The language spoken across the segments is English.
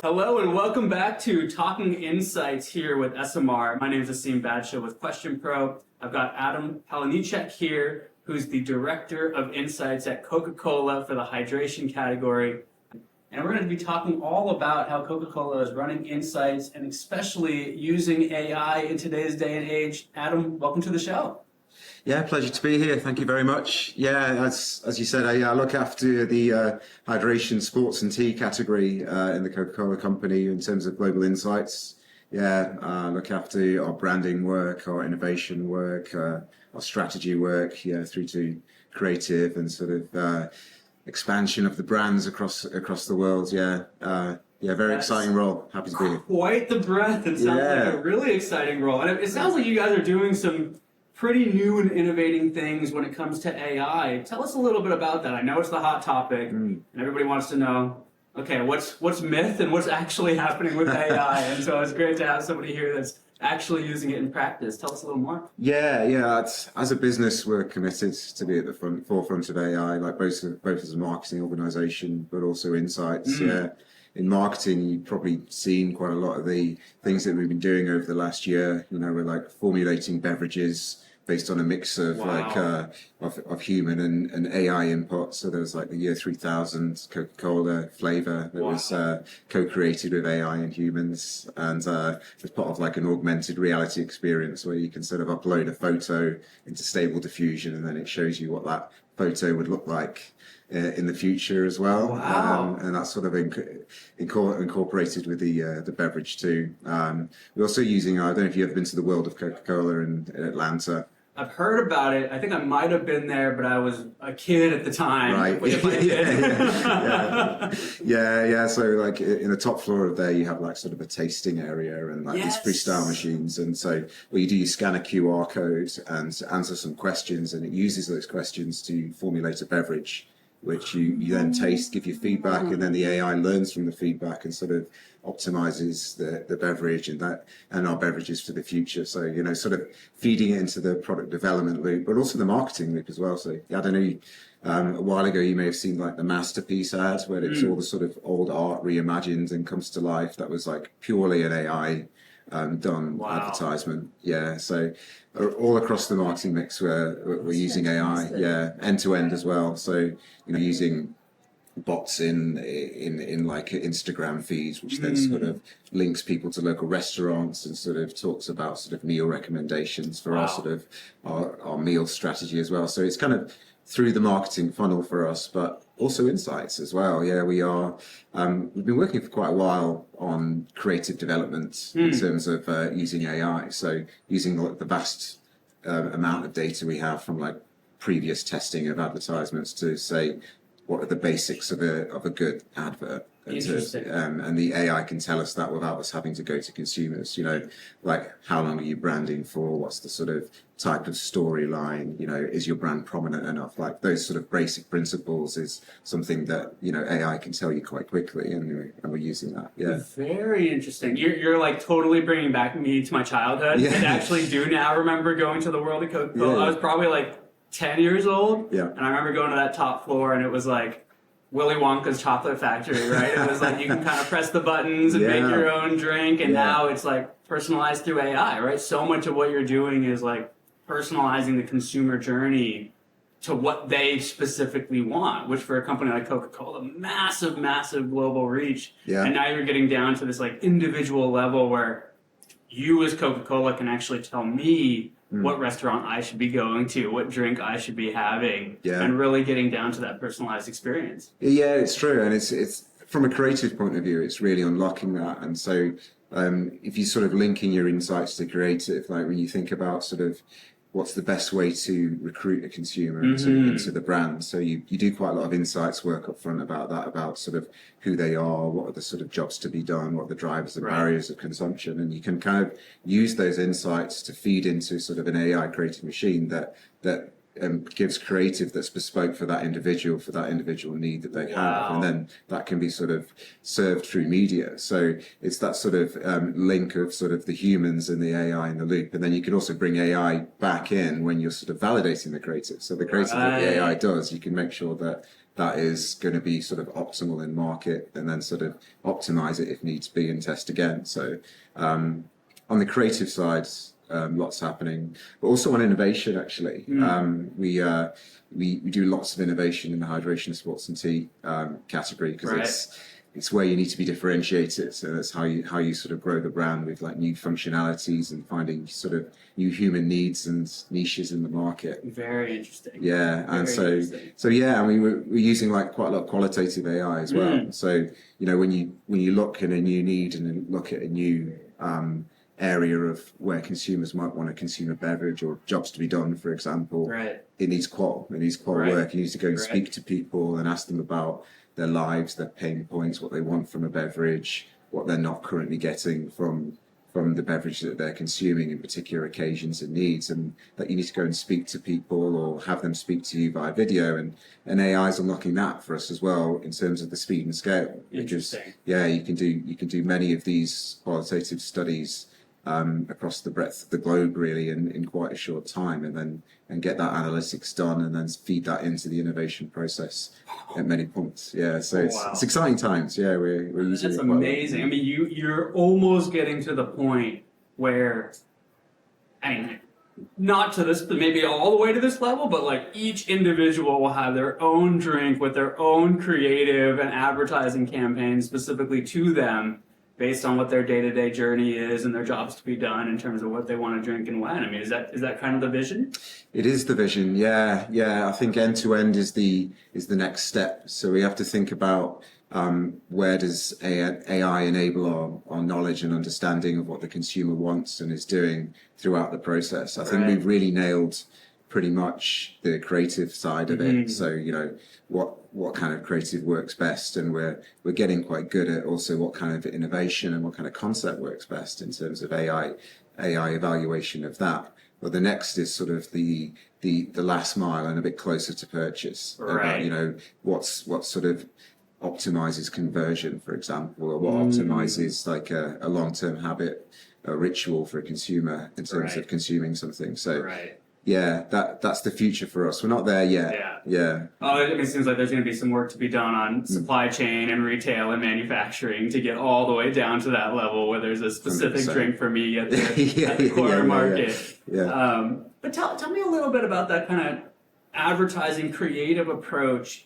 Hello and welcome back to Talking Insights here with SMR. My name is Asim Badshaw with Question Pro. I've got Adam Palenicek here, who's the Director of Insights at Coca-Cola for the hydration category. And we're going to be talking all about how Coca-Cola is running insights and especially using AI in today's day and age. Adam, welcome to the show. Yeah, pleasure to be here. Thank you very much. Yeah, as you said, I look after the hydration, sports and tea category in the Coca-Cola company in terms of global insights. Yeah, look after our branding work, our innovation work, our strategy work, yeah, through to creative and sort of expansion of the brands across the world. Yeah, very exciting role. Happy to be here. Quite the breadth. It sounds like a really exciting role. And it sounds like you guys are doing some pretty new and innovating things when it comes to AI. Tell us a little bit about that. I know it's the hot topic, and everybody wants to know, okay, what's myth and what's actually happening with AI? And so it's great to have somebody here that's actually using it in practice. Tell us a little more. Yeah. As a business, we're committed to be at the forefront of AI, like both as a marketing organization, but also insights. Yeah. In marketing, you've probably seen quite a lot of the things that we've been doing over the last year. You know, we're like formulating beverages based on a mix of of human and AI input. So there was like the year 3000 Coca-Cola flavor that was co-created with AI and humans, and it's part of like an augmented reality experience where you can sort of upload a photo into Stable Diffusion, and then it shows you what that photo would look like in the future as well. Wow. And that's sort of incorporated with the beverage too. We're also using, I don't know if you've ever been to the World of Coca-Cola in Atlanta. I've heard about it. I think I might have been there, but I was a kid at the time. Right. Yeah. So like in the top floor of there, you have like sort of a tasting area and like these freestyle machines. And so what you do, you scan a QR code and answer some questions, and it uses those questions to formulate a beverage, which you then taste, give your feedback, and then the AI learns from the feedback and sort of optimizes the beverage and our beverages for the future. So, you know, sort of feeding it into the product development loop, but also the marketing loop as well. So, I don't know, a while ago you may have seen like the Masterpiece ad where it's all the sort of old art reimagined and comes to life. That was like purely an AI done advertisement. Yeah, so all across the marketing mix we're using AI, end to end as well. So, you know, using bots in like Instagram feeds, which then sort of links people to local restaurants and sort of talks about sort of meal recommendations for our sort of our meal strategy as well. So it's kind of through the marketing funnel for us, but also insights as well. Yeah, we are. We've been working for quite a while on creative development in terms of using AI. So using the vast amount of data we have from like previous testing of advertisements to say what are the basics of a good advert. Interesting. And the AI can tell us that without us having to go to consumers. You know, like how long are you branding for? What's the sort of type of storyline? You know, is your brand prominent enough? Like those sort of basic principles is something that, you know, AI can tell you quite quickly, and we're using that. Yeah. Very interesting. You're like totally bringing back me to my childhood. Yeah. I actually do now remember going to the World of Coca-Cola. I was probably like 10 years old. Yeah. And I remember going to that top floor, and it was like Willy Wonka's chocolate factory, right? It was like you can kind of press the buttons and make your own drink, and now it's like personalized through AI, right? So much of what you're doing is like personalizing the consumer journey to what they specifically want, which for a company like Coca-Cola, massive global reach. Yeah. And now you're getting down to this like individual level where you as Coca-Cola can actually tell me what restaurant I should be going to, what drink I should be having, and really getting down to that personalized experience. Yeah, it's true. And it's from a creative point of view, it's really unlocking that. And so if you're sort of linking your insights to creative, like when you think about sort of what's the best way to recruit a consumer into the brand. So you do quite a lot of insights work up front about that, about sort of who they are, what are the sort of jobs to be done, what are the drivers and barriers of consumption. And you can kind of use those insights to feed into sort of an AI creative machine that gives creative that's bespoke for that individual need that they have, and then that can be sort of served through media. So it's that sort of link of sort of the humans and the AI in the loop, and then you can also bring AI back in when you're sort of validating the creative. So the creative that the AI does, you can make sure that that is going to be sort of optimal in market, and then sort of optimize it if needs be and test again. So on the creative side, lots happening, but also on innovation. Actually, we do lots of innovation in the hydration, sports and tea category, because it's where you need to be differentiated. So that's how you sort of grow the brand with like new functionalities and finding sort of new human needs and niches in the market. Very interesting. Yeah, and so yeah, I mean we're using like quite a lot of qualitative AI as well. So when you look at a new need and look at a new area of where consumers might want to consume a beverage or jobs to be done, for example, it needs qual work. You need to go and speak to people and ask them about their lives, their pain points, what they want from a beverage, what they're not currently getting from the beverage that they're consuming in particular occasions and needs, and that you need to go and speak to people or have them speak to you via video, and AI is unlocking that for us as well in terms of the speed and scale. Interesting. Yeah, you can do many of these qualitative studies across the breadth of the globe really in quite a short time, and get that analytics done and then feed that into the innovation process at many points. Yeah, so it's exciting times. Yeah, we're using that's it quite amazing. I mean, you're almost getting to the point where, I mean, not to this, maybe all the way to this level, but like each individual will have their own drink with their own creative and advertising campaign specifically to them, based on what their day-to-day journey is and their jobs to be done in terms of what they want to drink and when. I mean, is that kind of the vision? It is the vision, yeah. I think end-to-end is the next step. So we have to think about where does AI enable our knowledge and understanding of what the consumer wants and is doing throughout the process. I think we've really nailed pretty much the creative side of it. So what kind of creative works best, and we're getting quite good at also what kind of innovation and what kind of concept works best in terms of AI evaluation of that. But the next is sort of the last mile and a bit closer to purchase. About what sort of optimizes conversion, for example, or what optimizes like a long-term habit, a ritual for a consumer in terms of consuming something. So yeah, that's the future for us. We're not there yet. Yeah. Oh, it seems like there's going to be some work to be done on supply chain and retail and manufacturing to get all the way down to that level where there's a specific 100%. Drink for me at the corner market. Yeah. But tell me a little bit about that kind of advertising creative approach.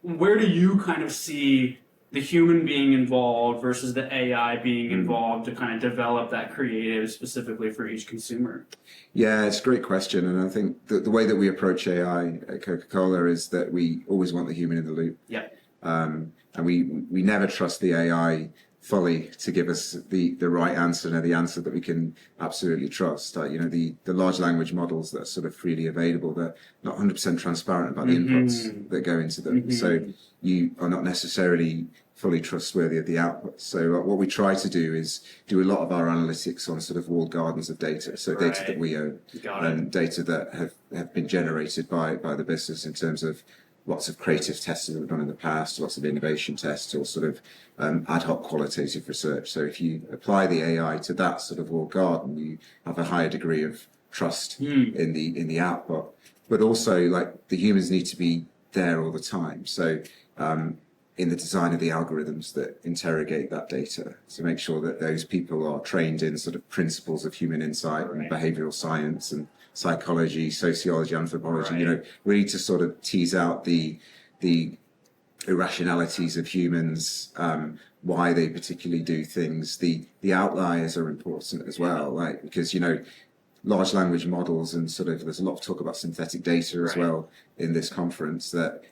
Where do you kind of see the human being involved versus the AI being involved to kind of develop that creative specifically for each consumer? Yeah, it's a great question. And I think the way that we approach AI at Coca-Cola is that we always want the human in the loop. Yeah. And we never trust the AI fully to give us the right answer, and the answer that we can absolutely trust. The large language models that are sort of freely available, they're not 100% transparent about the inputs that go into them. So you are not necessarily fully trustworthy of the output. So what we try to do is do a lot of our analytics on sort of walled gardens of data. So data that we own and data that have been generated by the business in terms of lots of creative tests that we've done in the past, lots of innovation tests, or sort of ad hoc qualitative research. So if you apply the AI to that sort of walled garden, you have a higher degree of trust in the output. But also, like, the humans need to be there all the time. So in the design of the algorithms that interrogate that data, to make sure that those people are trained in sort of principles of human insight and behavioral science and psychology, sociology, anthropology, really to sort of tease out the irrationalities of humans, why they particularly do things. The outliers are important as well, right? Because, large language models and sort of, there's a lot of talk about synthetic data as well in this conference that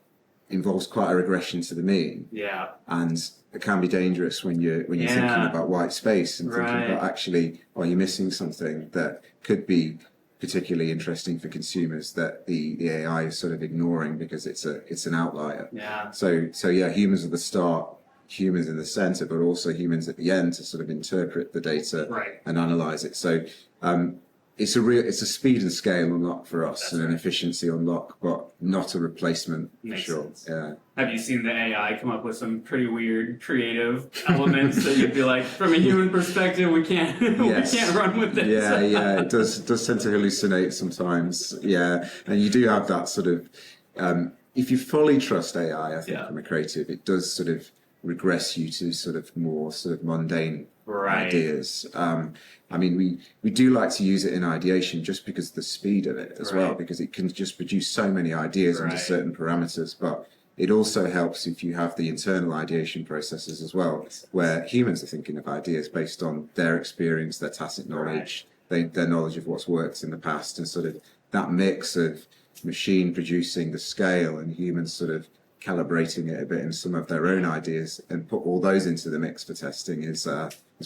involves quite a regression to the mean. Yeah. And it can be dangerous when you're thinking about white space and thinking about actually, are you missing something that could be particularly interesting for consumers that the AI is sort of ignoring because it's an outlier. Yeah. So yeah, humans at the start, humans in the center, but also humans at the end to sort of interpret the data and analyze it. So it's a speed and scale unlock for us. That's and an efficiency unlock, but not a replacement for sure. Sense. Yeah. Have you seen the AI come up with some pretty weird creative elements that you'd be like, from a human perspective, we can't we can't run with this? Yeah, it does tend to hallucinate sometimes. Yeah, and you do have that sort of if you fully trust AI, I think Yeah. from a creative, it does sort of regress you to sort of more sort of mundane Right. ideas. I mean, we do like to use it in ideation just because of the speed of it as well, Right. because it can just produce so many ideas under Right. certain parameters. But it also helps if you have the internal ideation processes as well, where humans are thinking of ideas based on their experience, their tacit knowledge, their knowledge of what's worked in the past, and sort of that mix of machine producing the scale and humans sort of calibrating it a bit in some of their own ideas and put all those into the mix for testing is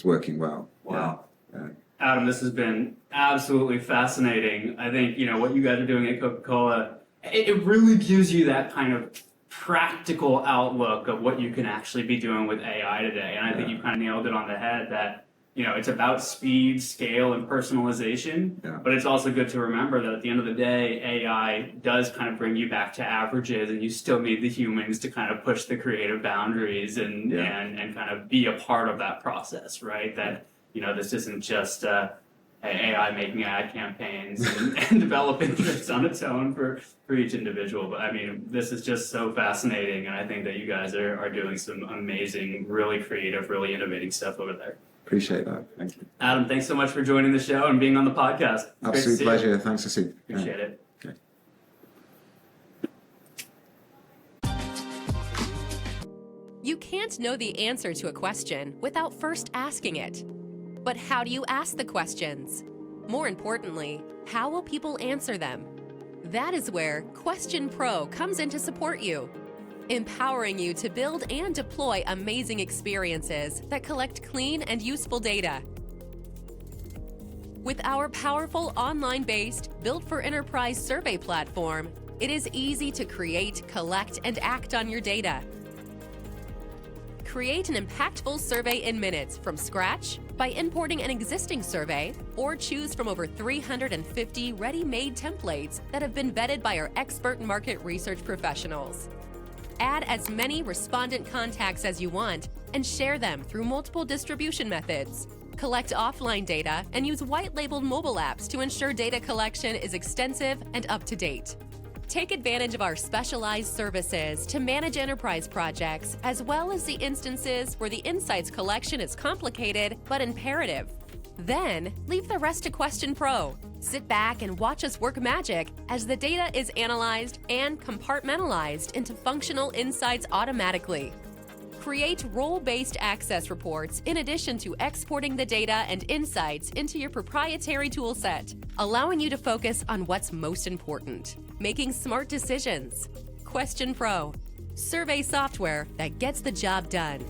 working well. Wow. Yeah. Adam, this has been absolutely fascinating. I think, what you guys are doing at Coca-Cola, it really gives you that kind of practical outlook of what you can actually be doing with AI today. And I think you kind of nailed it on the head that, it's about speed, scale, and personalization. Yeah. But it's also good to remember that at the end of the day, AI does kind of bring you back to averages, and you still need the humans to kind of push the creative boundaries and kind of be a part of that process, right? That, this isn't just AI making ad campaigns and developing tricks on its own for each individual. But I mean, this is just so fascinating, and I think that you guys are doing some amazing, really creative, really innovating stuff over there. Appreciate that. Thank you. Adam, thanks so much for joining the show and being on the podcast. It's great to Absolute see pleasure. you. Thanks for seeing. Appreciate it. Okay. You can't know the answer to a question without first asking it. But how do you ask the questions? More importantly, how will people answer them? That is where Question Pro comes in to support you, empowering you to build and deploy amazing experiences that collect clean and useful data. With our powerful online-based, built-for-enterprise survey platform, it is easy to create, collect, and act on your data. Create an impactful survey in minutes from scratch by importing an existing survey, or choose from over 350 ready-made templates that have been vetted by our expert market research professionals. Add as many respondent contacts as you want and share them through multiple distribution methods. Collect offline data and use white-labeled mobile apps to ensure data collection is extensive and up-to-date. Take advantage of our specialized services to manage enterprise projects, as well as the instances where the insights collection is complicated but imperative. Then, leave the rest to Question Pro. Sit back and watch us work magic as the data is analyzed and compartmentalized into functional insights automatically. Create role-based access reports in addition to exporting the data and insights into your proprietary toolset, allowing you to focus on what's most important, making smart decisions. Question Pro, survey software that gets the job done.